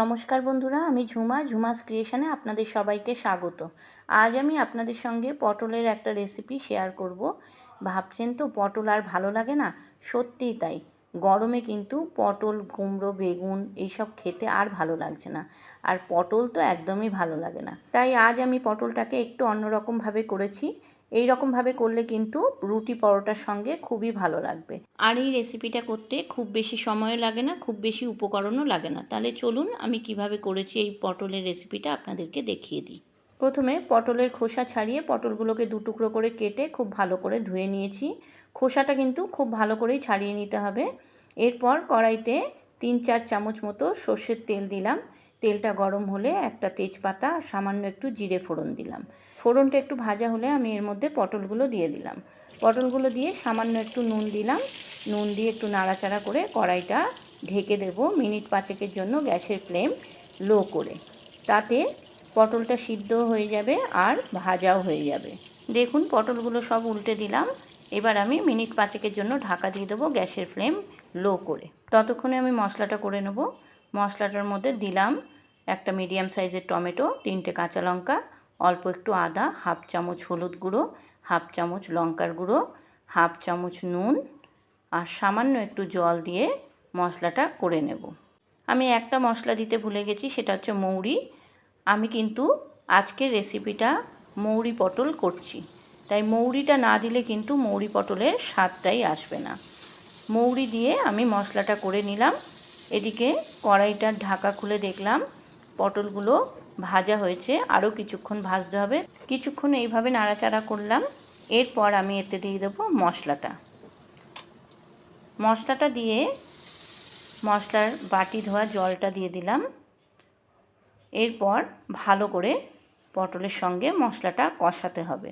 নমস্কার বন্ধুরা, আমি ঝুমাস ক্রিয়েশনে আপনাদের সবাইকে স্বাগত। আজ আমি আপনাদের সঙ্গে পটলের একটা রেসিপি শেয়ার করব। ভাবছেন তো পটল আর ভালো লাগে না? সত্যিই তাই। গরমে কিন্তু পটল, কুমড়ো, বেগুন এইসব খেতে আর ভালো লাগছে না। আর পটল তো একদমই ভালো লাগে না। তাই আজ আমি পটলটাকে একটু অন্যরকমভাবে করেছি। এই রকমভাবে করলে কিন্তু রুটি পরোটার সঙ্গে খুবই ভালো লাগবে। আর এই রেসিপিটা করতে খুব বেশি সময়ও লাগে না, খুব বেশি উপকরণও লাগে না। তাহলে চলুন আমি কিভাবে করেছি এই পটলের রেসিপিটা আপনাদেরকে দেখিয়ে দিই। প্রথমে পটলের খোসা ছাড়িয়ে পটলগুলোকে দু টুকরো করে কেটে খুব ভালো করে ধুয়ে নিয়েছি। খোসাটা কিন্তু খুব ভালো করেই ছাড়িয়ে নিতে হবে। এরপর কড়াইতে 3-4 চামচ মতো সর্ষের তেল দিলাম। তেলটা গরম হলে একটা তেজপাতা আর সামান্য একটু জিরে ফোড়ন দিলাম। ফোড়নটা একটু ভাজা হলে আমি এর মধ্যে পটলগুলো দিয়ে দিলাম। পটলগুলো দিয়ে সামান্য একটু নুন দিলাম। নুন দিয়ে একটু নাড়াচাড়া করে কড়াইটা ঢেকে দেব মিনিট 5-এর জন্য গ্যাসের ফ্লেম লো করে। তাতে পটলটা সিদ্ধ হয়ে যাবে আর ভাজাও হয়ে যাবে। দেখুন পটলগুলো সব উল্টে দিলাম। এবার আমি মিনিট 5-এর জন্য ঢাকা দিয়ে দেবো গ্যাসের ফ্লেম লো করে। ততক্ষণে আমি মশলাটা করে নেব। মশলাটার মধ্যে দিলাম একটা মিডিয়াম সাইজের টমেটো, 3টে কাঁচা লঙ্কা, অল্প একটু আদা, হাফ চামচ হলুদ গুঁড়ো, হাফ চামচ লঙ্কার গুঁড়ো, হাফ চামচ নুন আর সামান্য একটু জল দিয়ে মশলাটা করে নেব। আমি একটা মশলা দিতে ভুলে গেছি, সেটা হচ্ছে মৌরি। আমি কিন্তু আজকের রেসিপিটা মৌরি পটল করছি, তাই মৌরিটা না দিলে কিন্তু মৌরি পটলের স্বাদটাই আসবে না। মৌরি দিয়ে আমি মশলাটা করে নিলাম। এদিকে কড়াইটার ঢাকা খুলে দেখলাম পটলগুলো ভাজা হয়েছে, আরও কিছুক্ষণ ভাজতে হবে। কিছুক্ষণ এইভাবে নাড়াচাড়া করলাম। এরপর আমি এতে দিয়ে দেবো মশলাটা দিয়ে মশলার বাটি ধোয়া জলটা দিয়ে দিলাম। এরপর ভালো করে পটলের সঙ্গে মশলাটা কষাতে হবে।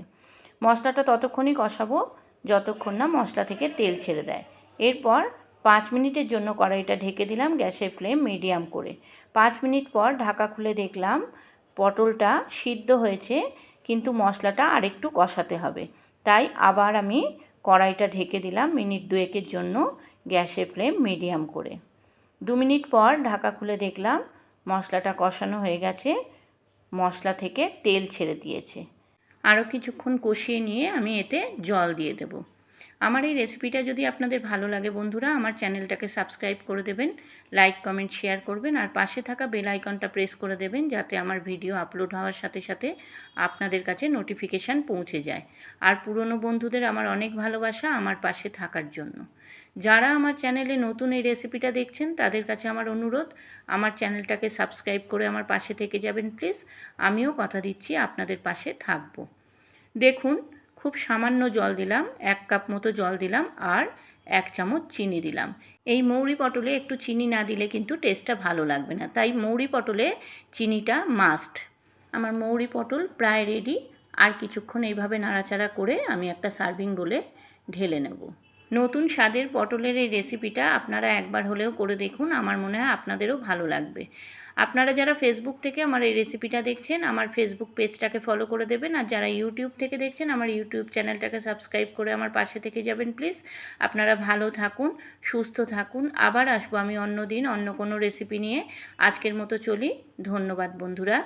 মশলাটা ততক্ষণই কষাবো যতক্ষণ না মশলা থেকে তেল ছেড়ে দেয়। এরপর 5 মিনিটের জন্য কড়াইটা ঢেকে দিলাম গ্যাসের ফ্লেম মিডিয়াম করে। 5 মিনিট পর ঢাকা খুলে দেখলাম পটলটা সিদ্ধ হয়েছে, কিন্তু মশলাটা আরেকটু কষাতে হবে। তাই আবার আমি কড়াইটা ঢেকে দিলাম মিনিট 2-এর জন্য গ্যাসের ফ্লেম মিডিয়াম করে। 2 মিনিট পর ঢাকা খুলে দেখলাম মশলাটা কষানো হয়ে গেছে, মশলা থেকে তেল ছেড়ে দিয়েছে। আরও কিছুক্ষণ কষিয়ে নিয়ে আমি এতে জল দিয়ে দেব। আমার এই রেসিপিটা যদি আপনাদের ভালো লাগে বন্ধুরা, আমার চ্যানেলটাকে সাবস্ক্রাইব করে দেবেন, লাইক কমেন্ট শেয়ার করবেন আর পাশে থাকা বেল আইকনটা প্রেস করে দেবেন, যাতে আমার ভিডিও আপলোড হওয়ার সাথে সাথে আপনাদের কাছে নোটিফিকেশান পৌঁছে যায়। আর পুরনো বন্ধুদের আমার অনেক ভালোবাসা আমার পাশে থাকার জন্য। যারা আমার চ্যানেলে নতুন এই রেসিপিটা দেখছেন তাদের কাছে আমার অনুরোধ, আমার চ্যানেলটাকে সাবস্ক্রাইব করে আমার পাশে থেকে যাবেন প্লিজ। আমিও কথা দিচ্ছি আপনাদের পাশে থাকবো। দেখুন খুব সামান্য জল দিলাম, 1 কাপ মতো জল দিলাম আর 1 চামচ চিনি দিলাম। এই মৌরি পটলে একটু চিনি না দিলে কিন্তু টেস্টটা ভালো লাগবে না, তাই মৌরি পটলে চিনিটা মাস্ট। আমার মৌরি পটল প্রায় রেডি। আর কিছুক্ষণ এইভাবে নাড়াচাড়া করে আমি একটা সার্ভিং বোলে ঢেলে নেব। নতুন স্বাদের পটলের এই রেসিপিটা আপনারা একবার হলেও করে দেখুন, আমার মনে হয় আপনাদেরও ভালো লাগবে। আপনারা যারা ফেসবুক থেকে আমার এই রেসিপিটা দেখছেন আমার ফেসবুক পেজটাকে ফলো করে দেবেন, আর যারা ইউটিউব থেকে দেখছেন আমার ইউটিউব চ্যানেলটাকে সাবস্ক্রাইব করে আমার পাশে থেকে যাবেন প্লিজ। আপনারা ভালো থাকুন, সুস্থ থাকুন। আবার আসবো আমি অন্য দিন অন্য কোনো রেসিপি নিয়ে। আজকের মতো চলি। ধন্যবাদ বন্ধুরা।